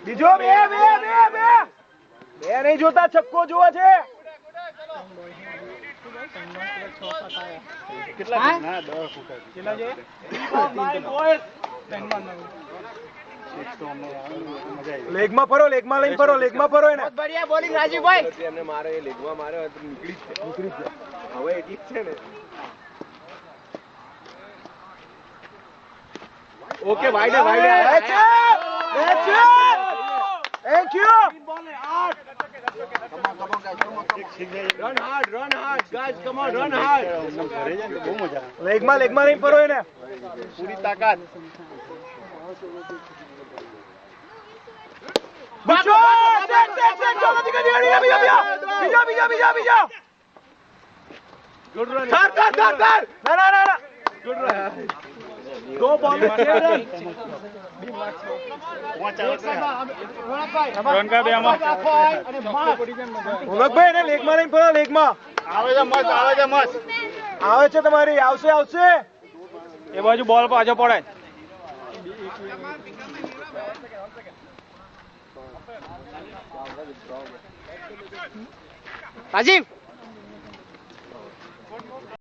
બીજો બે નહીં જોતા, છક્કો જોવો છે. લેગમાં ફરો, લેગમાં લઈને ફરો, લેગમાં ફરો એને. બઢિયા બોલિંગ રાજીવભાઈ. એમને મારે લેગમાં માર્યો તો નીકળી જ હવે એટલી જ છે ને. Okay wide thank you. Run hard guys, come on run hard. લેગમાં લઈને ફરો એને. પૂરી તાકાત. બીજો બીજા. Good run. ના. Good run. दो बॉल में 6 रन. ઉમંગભાઈ એને લેગમાં લઈને ફરો, લેગમાં. આવે છે મસ્ત. આવે છે તમારી, આવશે. એ બાજુ બોલ પાછો પડે. રાજીવ